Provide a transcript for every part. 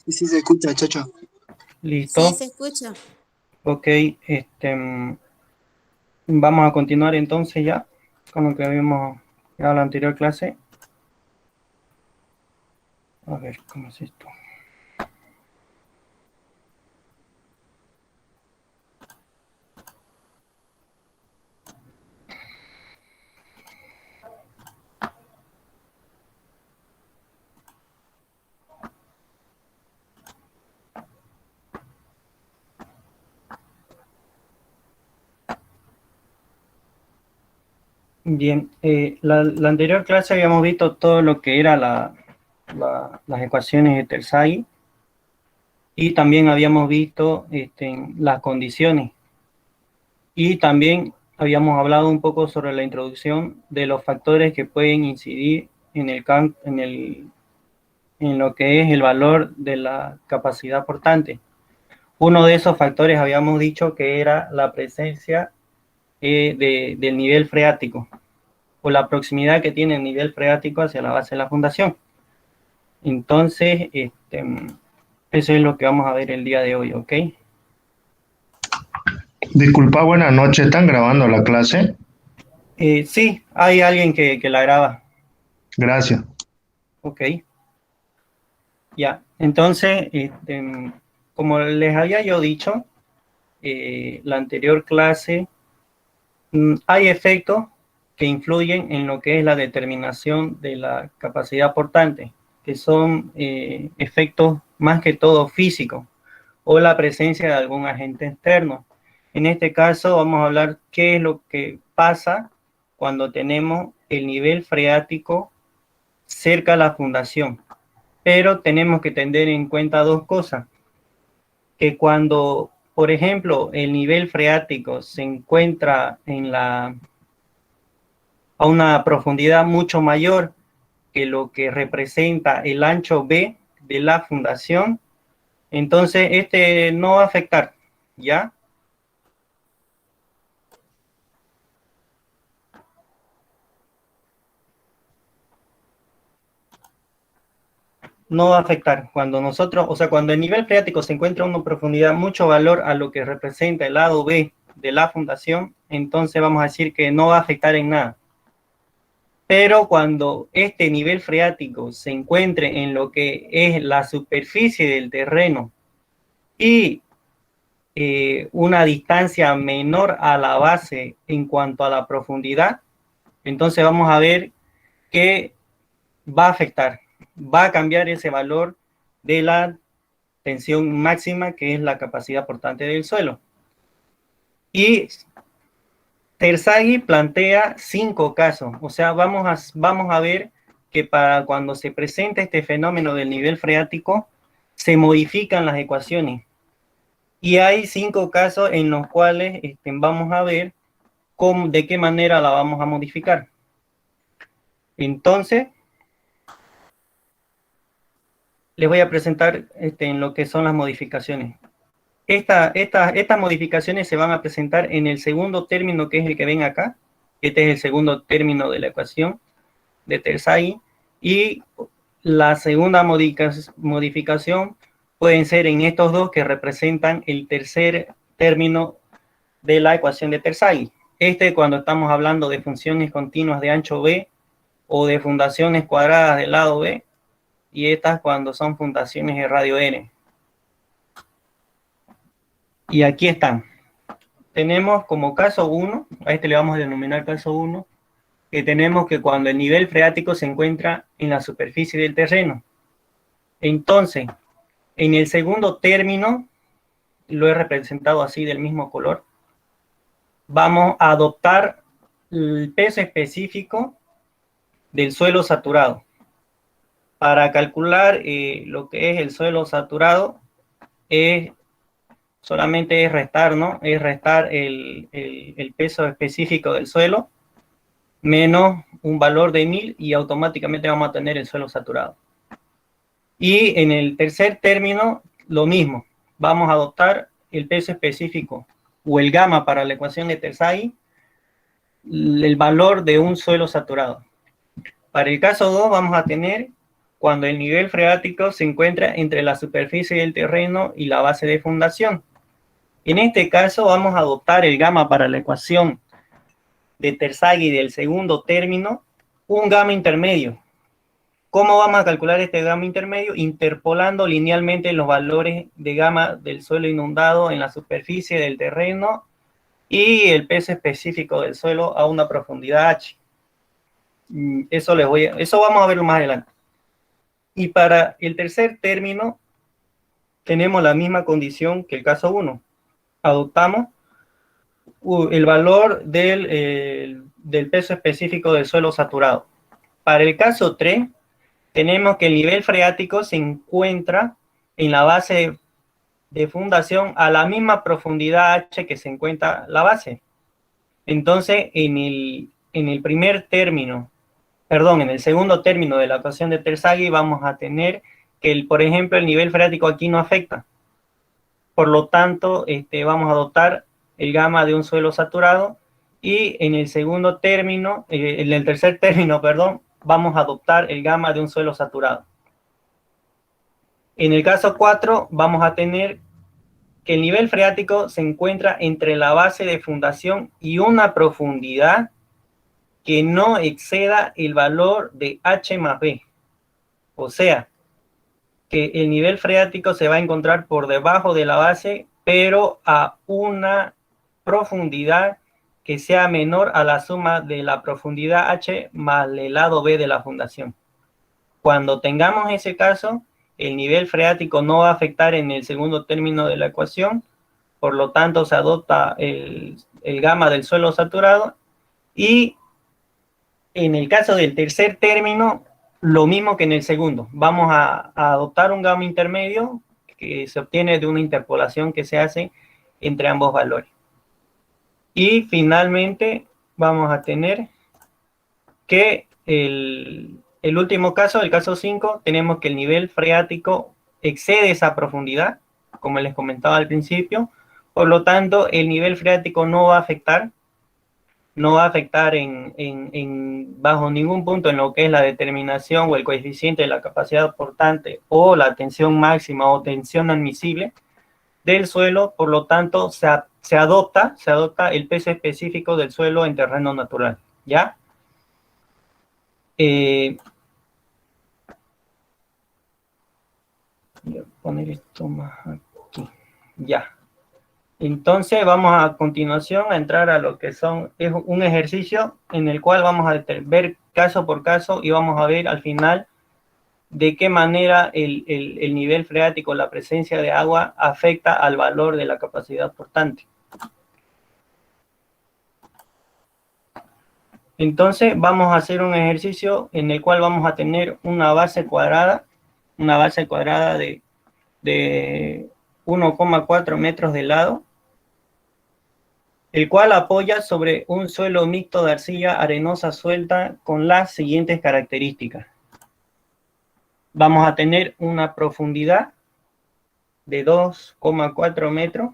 Y sí se escucha, Chacho. Sí, ¿Listo? se escucha. Ok, vamos a continuar entonces ya con lo que vimos ya en la anterior clase. A ver, ¿cómo es esto? Bien, la anterior clase habíamos visto todo lo que era las ecuaciones de Tersaghi y también habíamos visto las condiciones y también habíamos hablado un poco sobre la introducción de los factores que pueden incidir en lo que es el valor de la capacidad portante. Uno de esos factores habíamos dicho que era la presencia del nivel freático o la proximidad que tiene el nivel freático hacia la base de la fundación. Entonces, eso es lo que vamos a ver el día de hoy, ¿ok? Disculpa, buenas noches. ¿Están grabando la clase? Sí, hay alguien que la graba, Gracias. ¿ok? Ya, entonces, como les había yo dicho, la anterior clase, hay efectos que influyen en lo que es la determinación de la capacidad portante, que son efectos más que todo físicos o la presencia de algún agente externo. En este caso vamos a hablar qué es lo que pasa cuando tenemos el nivel freático cerca a la fundación. Pero tenemos que tener en cuenta dos cosas, que cuando, por ejemplo, el nivel freático se encuentra a una profundidad mucho mayor que lo que representa el ancho B de la fundación, entonces este no va a afectar, ¿ya? No va a afectar. Cuando nosotros, o sea, cuando el nivel freático se encuentra a una profundidad mucho valor a lo que representa el lado B de la fundación, entonces vamos a decir que no va a afectar en nada. Pero cuando este nivel freático se encuentre en lo que es la superficie del terreno y una distancia menor a la base en cuanto a la profundidad, entonces vamos a ver que va a afectar, va a cambiar ese valor de la tensión máxima, que es la capacidad portante del suelo. Y Terzaghi plantea 5 casos, o sea, vamos a ver que para cuando se presenta este fenómeno del nivel freático, se modifican las ecuaciones. Y hay 5 casos en los cuales vamos a ver de qué manera la vamos a modificar. Entonces, les voy a presentar en lo que son las modificaciones. Estas modificaciones se van a presentar en el segundo término, que es el que ven acá. Este es el segundo término de la ecuación de Terzaghi. Y la segunda modificación pueden ser en estos dos que representan el tercer término de la ecuación de Terzaghi. Cuando estamos hablando de funciones continuas de ancho B o de fundaciones cuadradas del lado B, y estas cuando son fundaciones de radio n. Y aquí están. Tenemos como caso 1, a este le vamos a denominar caso 1, que tenemos que cuando el nivel freático se encuentra en la superficie del terreno. Entonces, en el segundo término, lo he representado así del mismo color, vamos a adoptar el peso específico del suelo saturado. Para calcular lo que es el suelo saturado, solamente es restar, ¿no? Es restar el peso específico del suelo menos un valor de 1000 y automáticamente vamos a tener el suelo saturado. Y en el tercer término, lo mismo. Vamos a adoptar el peso específico o el gamma para la ecuación de Terzaghi, el valor de un suelo saturado. Para el caso 2 vamos a tener cuando el nivel freático se encuentra entre la superficie del terreno y la base de fundación. En este caso vamos a adoptar el gamma para la ecuación de Terzaghi del segundo término, un gamma intermedio. ¿Cómo vamos a calcular este gamma intermedio? Interpolando linealmente los valores de gamma del suelo inundado en la superficie del terreno y el peso específico del suelo a una profundidad h. Eso vamos a verlo más adelante. Y para el tercer término tenemos la misma condición que el caso 1. Adoptamos el valor del peso específico del suelo saturado. Para el caso 3 tenemos que el nivel freático se encuentra en la base de fundación a la misma profundidad h que se encuentra la base. Entonces, en el segundo término de la ecuación de Terzaghi vamos a tener que, por ejemplo, el nivel freático aquí no afecta. Por lo tanto, vamos a adoptar el gamma de un suelo saturado y en el tercer término, vamos a adoptar el gamma de un suelo saturado. En el caso 4 vamos a tener que el nivel freático se encuentra entre la base de fundación y una profundidad que no exceda el valor de H más B. O sea, que el nivel freático se va a encontrar por debajo de la base, pero a una profundidad que sea menor a la suma de la profundidad H más el lado B de la fundación. Cuando tengamos ese caso, el nivel freático no va a afectar en el segundo término de la ecuación, por lo tanto se adopta el gamma del suelo saturado, y en el caso del tercer término, lo mismo que en el segundo. Vamos a adoptar un gamma intermedio que se obtiene de una interpolación que se hace entre ambos valores. Y finalmente vamos a tener que el último caso, el caso 5, tenemos que el nivel freático excede esa profundidad, como les comentaba al principio. Por lo tanto, el nivel freático no va a afectar bajo ningún punto en lo que es la determinación o el coeficiente de la capacidad portante o la tensión máxima o tensión admisible del suelo. Por lo tanto, se adopta el peso específico del suelo en terreno natural, ¿ya? Voy a poner esto más aquí, ya. Entonces vamos a continuación a entrar a lo que es un ejercicio en el cual vamos a ver caso por caso y vamos a ver al final de qué manera el nivel freático, la presencia de agua, afecta al valor de la capacidad portante. Entonces vamos a hacer un ejercicio en el cual vamos a tener una base cuadrada de 1,4 metros de lado, el cual apoya sobre un suelo mixto de arcilla arenosa suelta con las siguientes características. Vamos a tener una profundidad de 2,4 metros.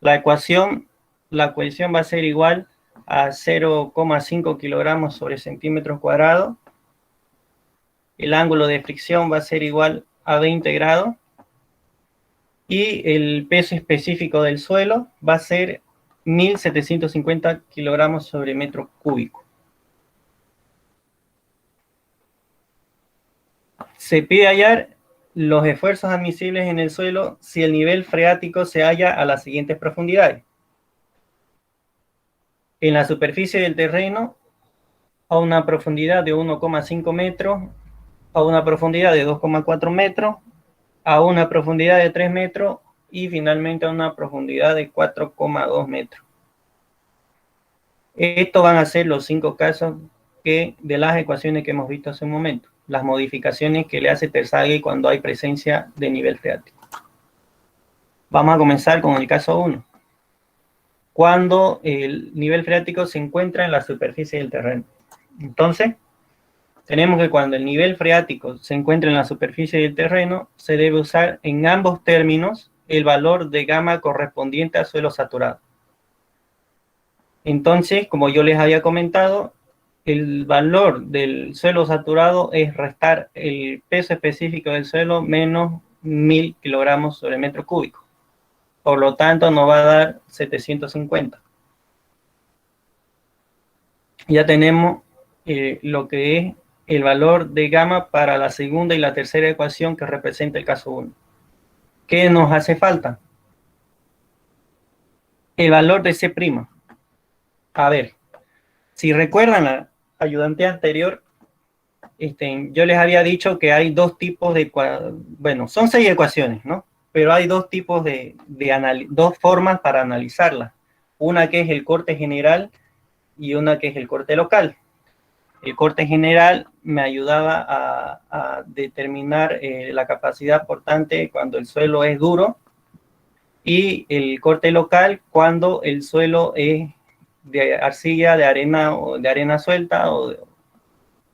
La cohesión va a ser igual a 0,5 kilogramos sobre centímetros cuadrados. El ángulo de fricción va a ser igual a 20 grados. Y el peso específico del suelo va a ser 1.750 kilogramos sobre metro cúbico. Se pide hallar los esfuerzos admisibles en el suelo si el nivel freático se halla a las siguientes profundidades. En la superficie del terreno, a una profundidad de 1,5 metros, a una profundidad de 2,4 metros, a una profundidad de 3 metros y finalmente a una profundidad de 4,2 metros. Estos van a ser los 5 casos de las ecuaciones que hemos visto hace un momento, las modificaciones que le hace Terzaghi cuando hay presencia de nivel freático. Vamos a comenzar con el caso 1. Cuando el nivel freático se encuentra en la superficie del terreno. Entonces, tenemos que cuando el nivel freático se encuentra en la superficie del terreno, se debe usar en ambos términos el valor de gamma correspondiente al suelo saturado. Entonces, como yo les había comentado, el valor del suelo saturado es restar el peso específico del suelo menos 1000 kilogramos sobre metro cúbico. Por lo tanto, nos va a dar 750. Ya tenemos lo que es el valor de gamma para la segunda y la tercera ecuación que representa el caso 1. ¿Qué nos hace falta? El valor de C'. A ver, si recuerdan la ayudante anterior, yo les había dicho que hay dos tipos de, bueno, son 6 ecuaciones, ¿no? Pero hay dos tipos dos formas para analizarlas. Una que es el corte general y una que es el corte local. El corte general me ayudaba a determinar la capacidad portante cuando el suelo es duro, y el corte local cuando el suelo es de arcilla, de arena suelta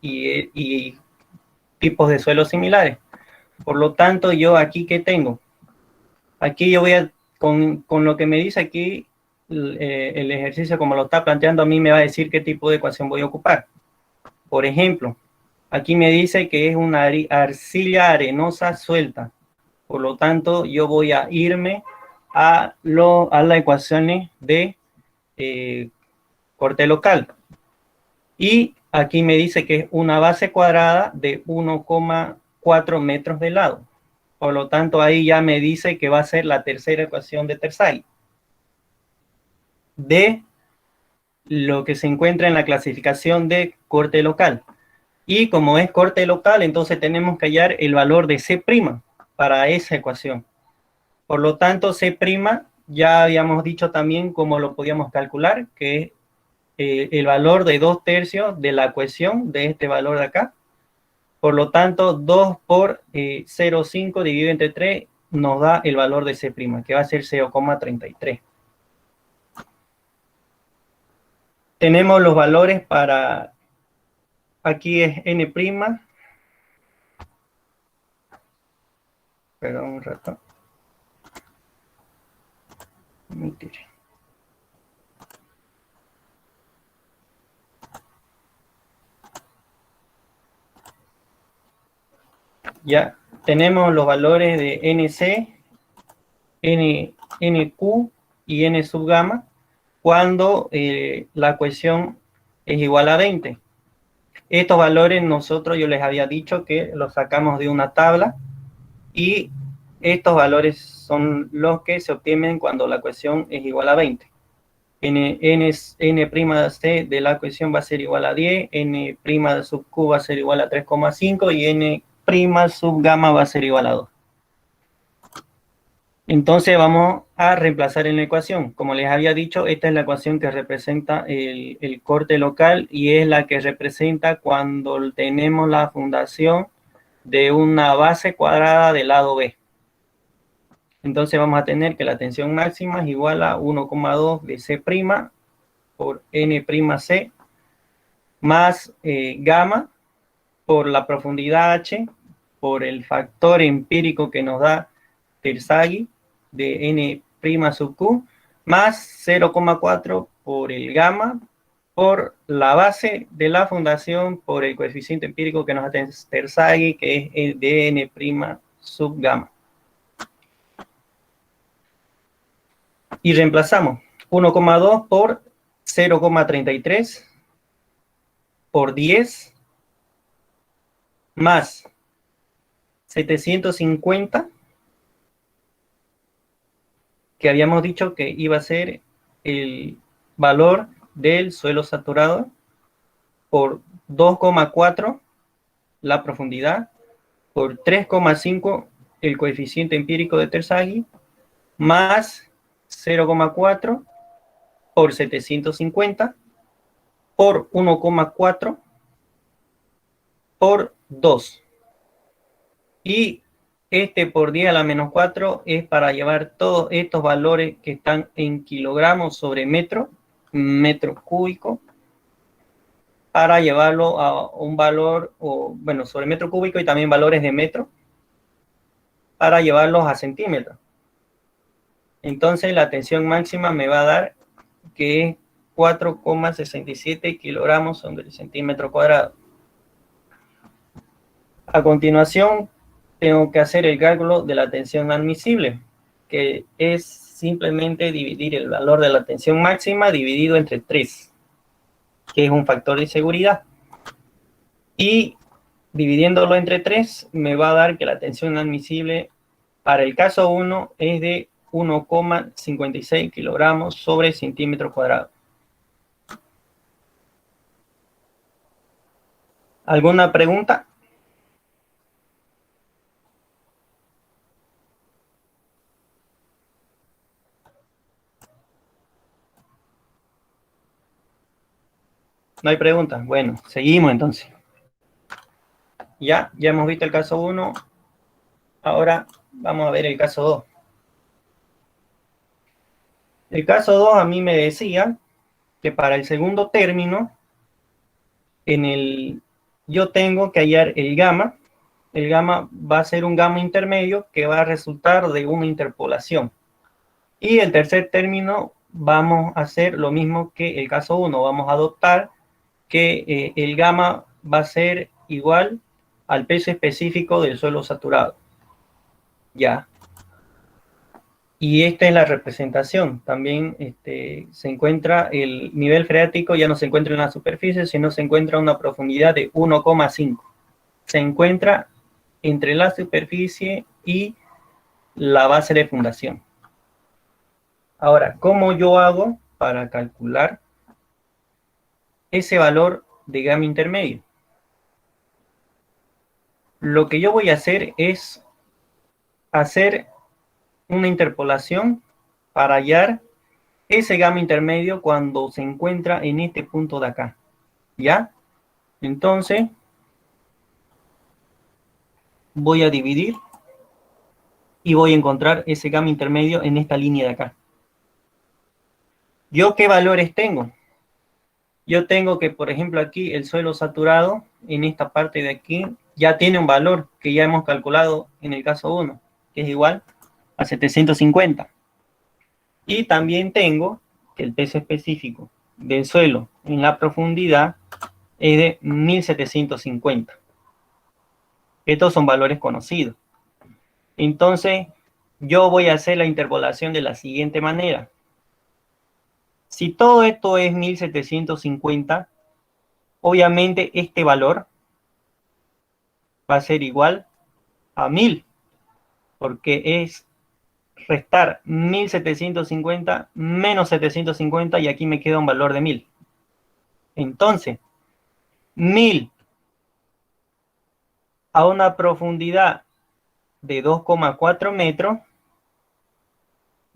y tipos de suelos similares. Por lo tanto, yo aquí, ¿qué tengo? Aquí yo voy con lo que me dice aquí, el ejercicio como lo está planteando a mí me va a decir qué tipo de ecuación voy a ocupar. Por ejemplo, aquí me dice que es una arcilla arenosa suelta. Por lo tanto, yo voy a irme a las ecuaciones de corte local. Y aquí me dice que es una base cuadrada de 1,4 metros de lado. Por lo tanto, ahí ya me dice que va a ser la tercera ecuación de Terzaghi, de lo que se encuentra en la clasificación de corte local. Y como es corte local, entonces tenemos que hallar el valor de C' para esa ecuación. Por lo tanto, C' ya habíamos dicho también cómo lo podíamos calcular, que es el valor de 2/3 de la ecuación de este valor de acá. Por lo tanto, 2 por 0,5 dividido entre 3 nos da el valor de C', que va a ser 0,33. Tenemos los valores para, aquí es N'. Perdón un rato. Ya tenemos los valores de NC, NQ y N sub gamma cuando la ecuación es igual a 20. Estos valores yo les había dicho que los sacamos de una tabla, y estos valores son los que se obtienen cuando la ecuación es igual a 20. N'(C) de la ecuación va a ser igual a 10, N' sub Q va a ser igual a 3,5 y N' sub gamma va a ser igual a 2. Entonces vamos a reemplazar en la ecuación. Como les había dicho, esta es la ecuación que representa el corte local y es la que representa cuando tenemos la fundación de una base cuadrada del lado B. Entonces vamos a tener que la tensión máxima es igual a 1,2 de C' por N'C más gamma por la profundidad H por el factor empírico que nos da Terzaghi de N' sub Q más 0,4 por el gamma por la base de la fundación por el coeficiente empírico que nos da Terzaghi, que es de N' sub gamma. Y reemplazamos 1,2 por 0,33 por 10 más 750, que habíamos dicho que iba a ser el valor del suelo saturado, por 2,4 la profundidad, por 3,5 el coeficiente empírico de Terzaghi, más 0,4 por 750 por 1,4 por 2. Y por 10 a la menos 4 es para llevar todos estos valores que están en kilogramos sobre metro cúbico, para llevarlo a un valor, sobre metro cúbico y también valores de metro, para llevarlos a centímetros. Entonces la tensión máxima me va a dar que 4,67 kilogramos sobre el centímetro cuadrado. A continuación, tengo que hacer el cálculo de la tensión admisible, que es simplemente dividir el valor de la tensión máxima dividido entre 3, que es un factor de seguridad. Y dividiéndolo entre 3, me va a dar que la tensión admisible para el caso 1 es de 1,56 kilogramos sobre centímetro cuadrado. ¿Alguna pregunta? ¿No hay pregunta? Bueno, seguimos entonces. Ya hemos visto el caso 1. Ahora vamos a ver el caso 2. El caso 2 a mí me decía que para el segundo término, yo tengo que hallar el gamma. El gamma va a ser un gamma intermedio que va a resultar de una interpolación. Y el tercer término vamos a hacer lo mismo que el caso 1. Vamos a adoptar que el gamma va a ser igual al peso específico del suelo saturado. Ya. Y esta es la representación. También se encuentra el nivel freático, ya no se encuentra en la superficie, sino se encuentra a una profundidad de 1,5. Se encuentra entre la superficie y la base de fundación. Ahora, ¿cómo yo hago para calcular ese valor de gamma intermedio? Lo que yo voy a hacer es hacer una interpolación para hallar ese gamma intermedio cuando se encuentra en este punto de acá. ¿Ya? Entonces, voy a dividir y voy a encontrar ese gamma intermedio en esta línea de acá. ¿Yo qué valores tengo? Yo tengo que, por ejemplo, aquí el suelo saturado, en esta parte de aquí, ya tiene un valor que ya hemos calculado en el caso 1, que es igual a 750. Y también tengo que el peso específico del suelo en la profundidad es de 1750. Estos son valores conocidos. Entonces, yo voy a hacer la interpolación de la siguiente manera. Si todo esto es 1750, obviamente este valor va a ser igual a 1000, porque es restar 1750 menos 750 y aquí me queda un valor de 1000. Entonces, 1000 a una profundidad de 2,4 metros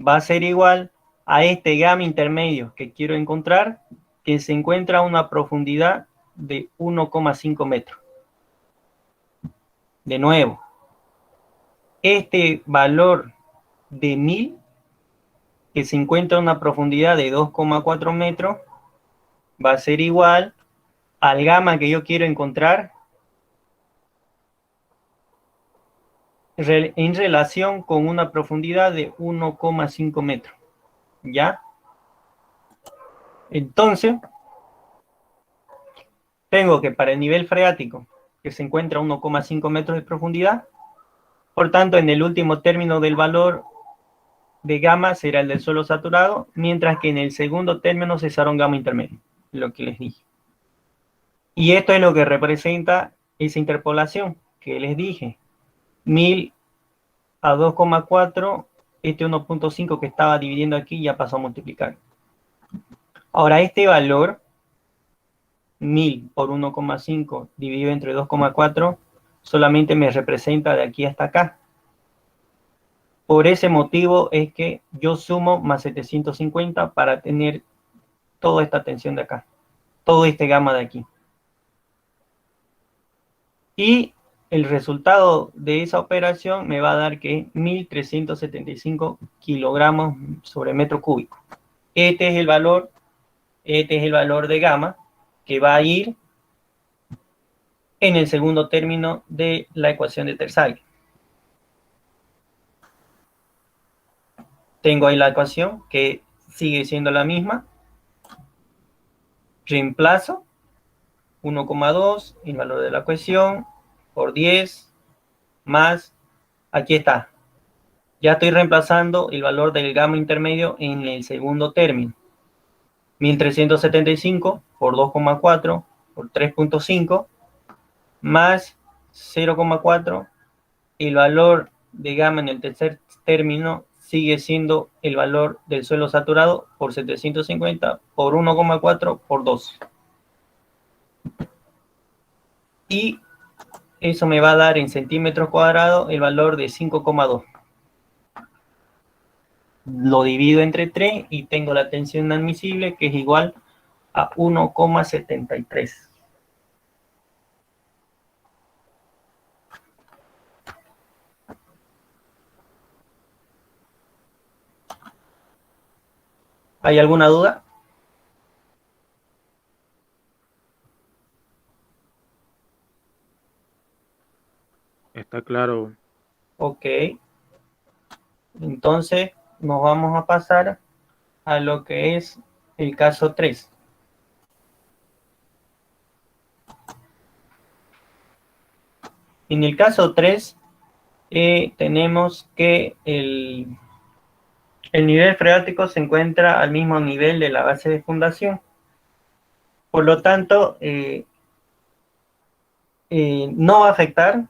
va a ser igual a este gamma intermedio que quiero encontrar, que se encuentra a una profundidad de 1,5 metros. De nuevo, este valor de 1000, que se encuentra a una profundidad de 2,4 metros, va a ser igual al gamma que yo quiero encontrar en relación con una profundidad de 1,5 metros. ¿Ya? Entonces, tengo que para el nivel freático, que se encuentra a 1,5 metros de profundidad, por tanto, en el último término del valor de gamma será el del suelo saturado, mientras que en el segundo término se usará un gamma intermedio, lo que les dije. Y esto es lo que representa esa interpolación que les dije. 1000 a 2,4, este 1,5 que estaba dividiendo aquí ya pasó a multiplicar. Ahora, este valor, 1000 por 1,5 dividido entre 2,4, solamente me representa de aquí hasta acá. Por ese motivo es que yo sumo más 750 para tener toda esta tensión de acá, todo este gamma de aquí. Y el resultado de esa operación me va a dar que es 1375 kilogramos sobre metro cúbico. Este es el valor de gamma que va a ir en el segundo término de la ecuación de Tersaghi. Tengo ahí la ecuación que sigue siendo la misma. Reemplazo 1,2, el valor de la ecuación, por 10, más, aquí está. Ya estoy reemplazando el valor del gamma intermedio en el segundo término. 1375 por 2,4 por 3,5 más 0,4. El valor de gamma en el tercer término sigue siendo el valor del suelo saturado por 750 por 1,4 por 2. Y eso me va a dar en centímetros cuadrados el valor de 5,2. Lo divido entre 3 y tengo la tensión admisible, que es igual a 1,73. ¿Hay alguna duda? Está claro. Ok. Entonces nos vamos a pasar a lo que es el caso 3. En el caso 3 tenemos que el nivel freático se encuentra al mismo nivel de la base de fundación. Por lo tanto, no va a afectar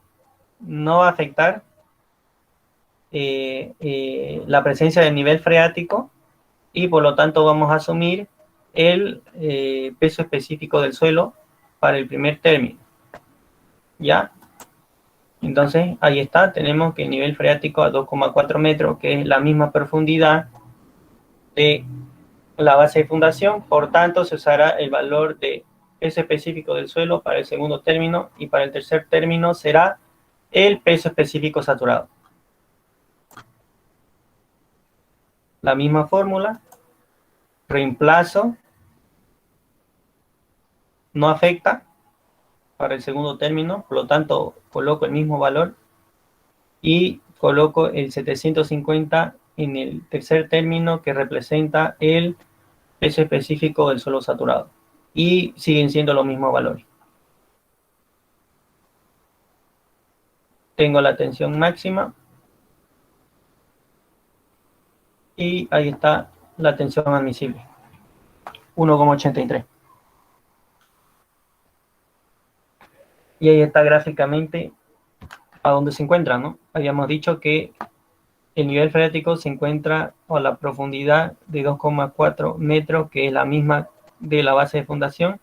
la presencia del nivel freático, y por lo tanto vamos a asumir el peso específico del suelo para el primer término. ¿Ya? Entonces, ahí está, tenemos que el nivel freático a 2,4 metros, que es la misma profundidad de la base de fundación. Por tanto, se usará el valor de peso específico del suelo para el segundo término, y para el tercer término será el peso específico saturado. La misma fórmula, reemplazo, no afecta para el segundo término, por lo tanto coloco el mismo valor y coloco el 750 en el tercer término, que representa el peso específico del suelo saturado, y siguen siendo los mismos valores. Tengo la tensión máxima y ahí está la tensión admisible, 1,83. Y ahí está gráficamente a dónde se encuentra, ¿no? Habíamos dicho que el nivel freático se encuentra a la profundidad de 2,4 metros, que es la misma de la base de fundación.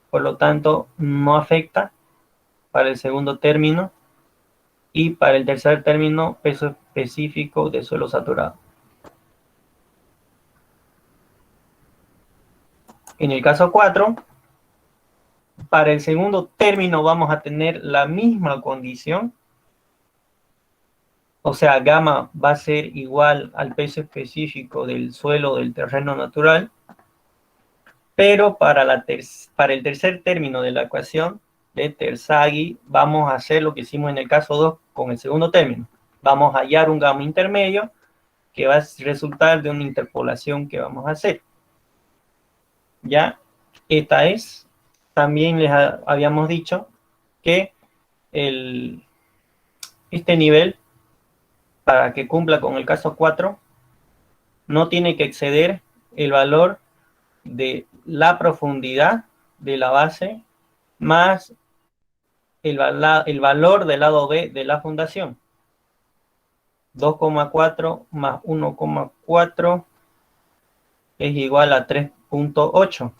Por lo tanto, no afecta para el segundo término, y para el tercer término, peso específico de suelo saturado. En el caso 4, para el segundo término vamos a tener la misma condición. O sea, gamma va a ser igual al peso específico del suelo del terreno natural. Pero para el tercer término de la ecuación de Terzaghi, vamos a hacer lo que hicimos en el caso 2 con el segundo término. Vamos a hallar un gamma intermedio que va a resultar de una interpolación que vamos a hacer. Ya, esta es, también les habíamos dicho que este nivel, para que cumpla con el caso 4, no tiene que exceder el valor de la profundidad de la base más el valor del lado B de la fundación. 2,4 más 1,4 es igual a 3,8,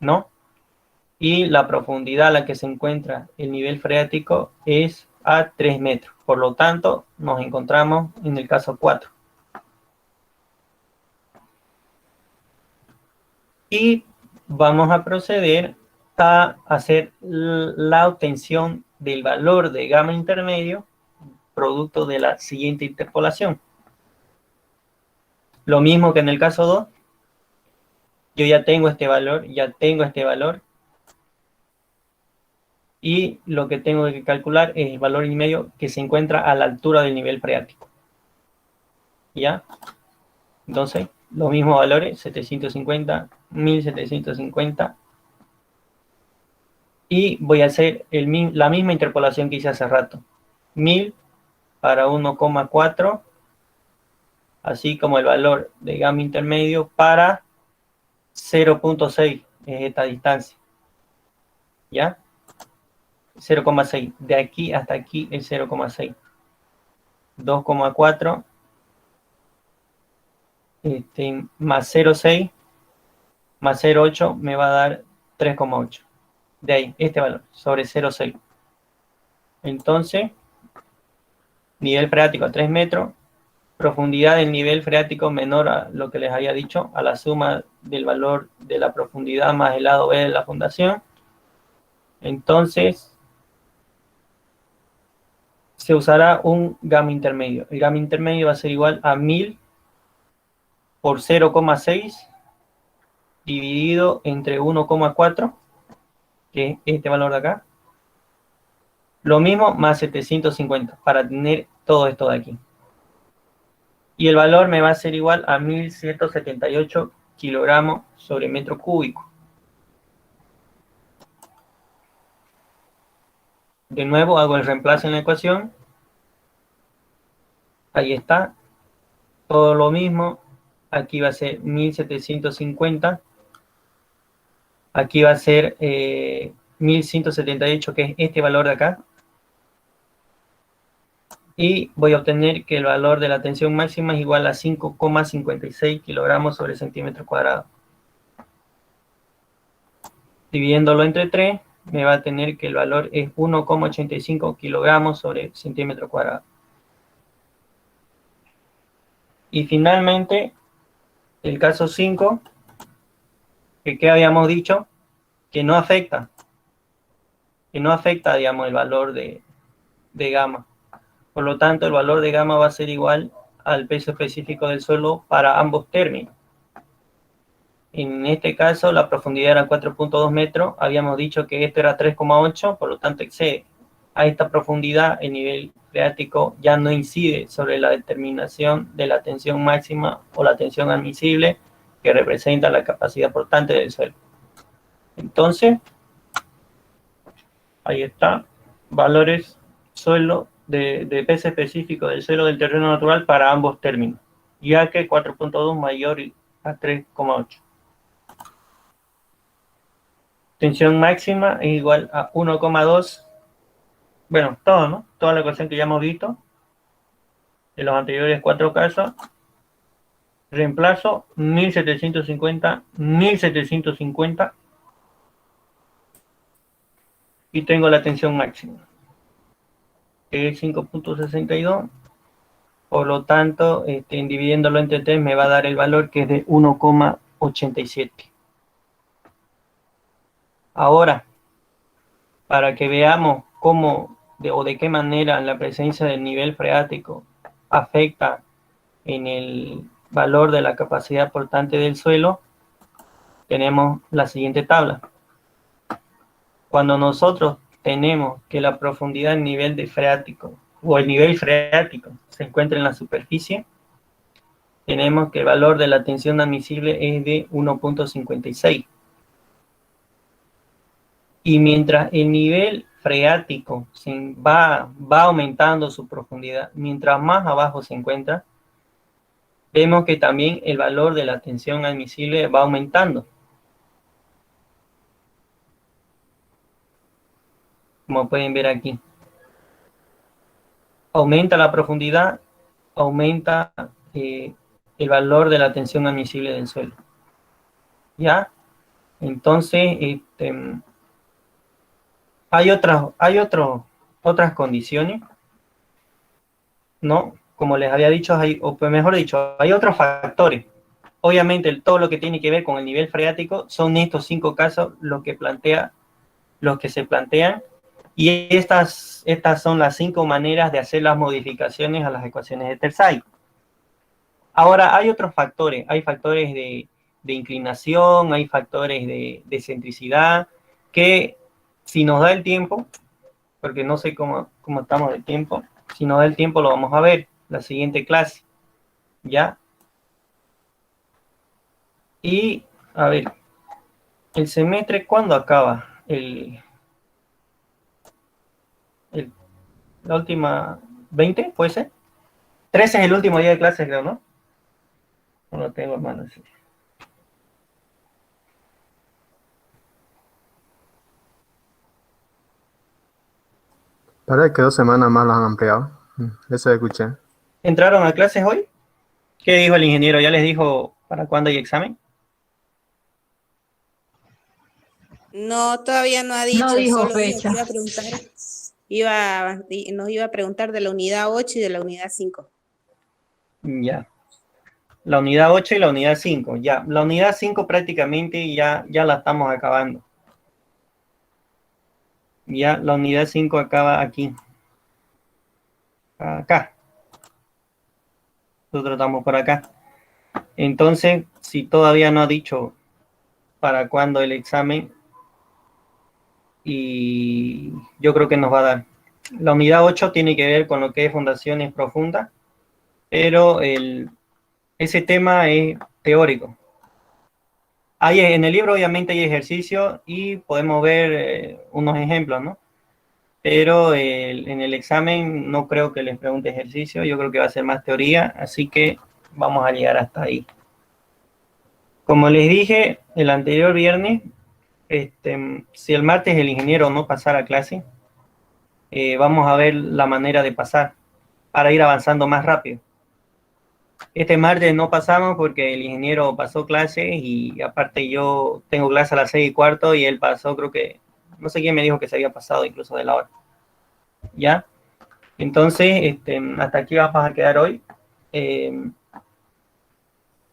¿no? Y la profundidad a la que se encuentra el nivel freático es a 3 metros. Por lo tanto, nos encontramos en el caso 4. Y vamos a proceder a hacer la obtención del valor de gamma intermedio producto de la siguiente interpolación. Lo mismo que en el caso 2, yo ya tengo este valor, y lo que tengo que calcular es el valor intermedio que se encuentra a la altura del nivel freático. ¿Ya? Entonces, los mismos valores, 750, 1750 Y voy a hacer la misma interpolación que hice hace rato. 1000 para 1,4, así como el valor de gamma intermedio para 0,6, es esta distancia. ¿Ya? 0,6. De aquí hasta aquí el 0,6. 2,4 más 0,6 más 0,8 me va a dar 3,8. De ahí, este valor, sobre 0,6. Entonces, nivel freático a 3 metros, profundidad del nivel freático menor a lo que les había dicho, a la suma del valor de la profundidad más el lado B de la fundación. Entonces, se usará un gamma intermedio. El gamma intermedio va a ser igual a 1000 por 0,6 dividido entre 1,4, que es este valor de acá. Lo mismo más 750 para tener todo esto de aquí. Y el valor me va a ser igual a 1178 kilogramos sobre metro cúbico. De nuevo hago el reemplazo en la ecuación. Ahí está. Todo lo mismo. Aquí va a ser 1750. Aquí va a ser 1178, que es este valor de acá. Y voy a obtener que el valor de la tensión máxima es igual a 5,56 kilogramos sobre centímetro cuadrado. Dividiéndolo entre 3, me va a tener que el valor es 1,85 kilogramos sobre centímetro cuadrado. Y finalmente, el caso 5, que habíamos dicho, que no afecta, digamos, el valor de gamma. Por lo tanto, el valor de gamma va a ser igual al peso específico del suelo para ambos términos. En este caso, la profundidad era 4,2 metros. Habíamos dicho que esto era 3,8, por lo tanto excede. A esta profundidad, el nivel freático ya no incide sobre la determinación de la tensión máxima o la tensión admisible que representa la capacidad portante del suelo. Entonces, ahí está, valores suelo de peso específico del suelo del terreno natural para ambos términos, ya que 4,2 mayor a 3,8. Tensión máxima es igual a 1,2. Bueno, todo, ¿no? Toda la ecuación que ya hemos visto en los anteriores 4 casos. Reemplazo 1750, 1750. Y tengo la tensión máxima, que es 5,62. Por lo tanto, dividiéndolo entre 3 me va a dar el valor que es de 1,87. Ahora, para que veamos cómo o de qué manera la presencia del nivel freático afecta en el valor de la capacidad portante del suelo, tenemos la siguiente tabla. Cuando nosotros tenemos que la profundidad del nivel de freático o el nivel freático se encuentra en la superficie, tenemos que el valor de la tensión admisible es de 1,56. Y mientras el nivel freático va aumentando su profundidad, mientras más abajo se encuentra, vemos que también el valor de la tensión admisible va aumentando. Como pueden ver aquí. Aumenta la profundidad, aumenta el valor de la tensión admisible del suelo. ¿Ya? Entonces, hay otras condiciones, ¿no? Como les había dicho, o pues mejor dicho, hay otros factores. Obviamente, todo lo que tiene que ver con el nivel freático son estos 5 casos los que se plantean, y estas son las 5 maneras de hacer las modificaciones a las ecuaciones de Tersay. Ahora, hay otros factores, hay factores de inclinación, hay factores de centricidad, que si nos da el tiempo, porque no sé cómo estamos de tiempo, si nos da el tiempo lo vamos a ver la siguiente clase, ¿ya? Y, a ver, el semestre, ¿cuándo acaba? La última, 20, ¿puede ser? 13 es el último día de clase, creo, ¿no? No lo tengo, hermano. Sí. Parece que 2 semanas más las han ampliado. Eso escuché. ¿Entraron a clases hoy? ¿Qué dijo el ingeniero? ¿Ya les dijo para cuándo hay examen? No, todavía no ha dicho, No dijo solo dijo que fecha. iba a preguntar, nos iba a preguntar de la unidad 8 y de la unidad 5. Ya. La unidad 8 y la unidad 5. Ya. La unidad 5 prácticamente ya la estamos acabando. Ya la unidad 5 acaba aquí. Acá. Nosotros estamos por acá. Entonces, si todavía no ha dicho para cuándo el examen, y yo creo que nos va a dar. La unidad 8 tiene que ver con lo que es fundaciones profundas, pero ese tema es teórico. En el libro obviamente hay ejercicios y podemos ver unos ejemplos, ¿no? Pero en el examen no creo que les pregunte ejercicio, yo creo que va a ser más teoría, así que vamos a llegar hasta ahí. Como les dije el anterior viernes, si el martes el ingeniero no pasara a clase, vamos a ver la manera de pasar para ir avanzando más rápido. Este martes no pasamos porque el ingeniero pasó clase y aparte yo tengo clase a las 6:15 y él pasó, creo que, no sé quién me dijo que se había pasado incluso de la hora. ¿Ya? Entonces, hasta aquí vamos a quedar hoy.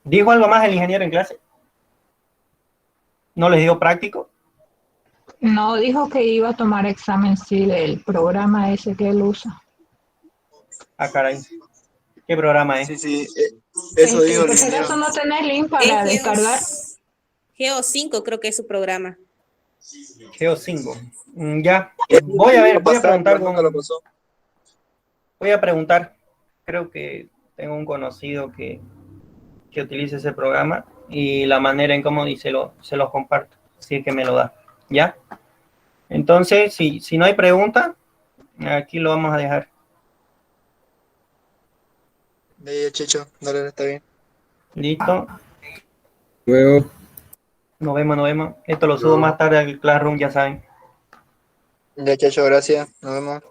¿Dijo algo más el ingeniero en clase? ¿No les dio práctico? No, dijo que iba a tomar examen, sí, del programa ese que él usa. Ah, caray. ¿Qué programa es? Sí, sí, eso dijo el Por si ingeniero. acaso no tenés link para descargar. Geo 5 creo que es su programa. Geo 5. Ya. Voy a preguntar. Nunca lo pasó. Voy a preguntar. Creo que tengo un conocido que utilice ese programa y la manera en cómo se los comparto. Si es que me lo da. ¿Ya? Entonces, si no hay pregunta, aquí lo vamos a dejar. De Checho, dale, está bien. Listo. Luego. Nos vemos. Esto lo subo más tarde al Classroom, ya saben. Ya, Checho, gracias. Nos vemos.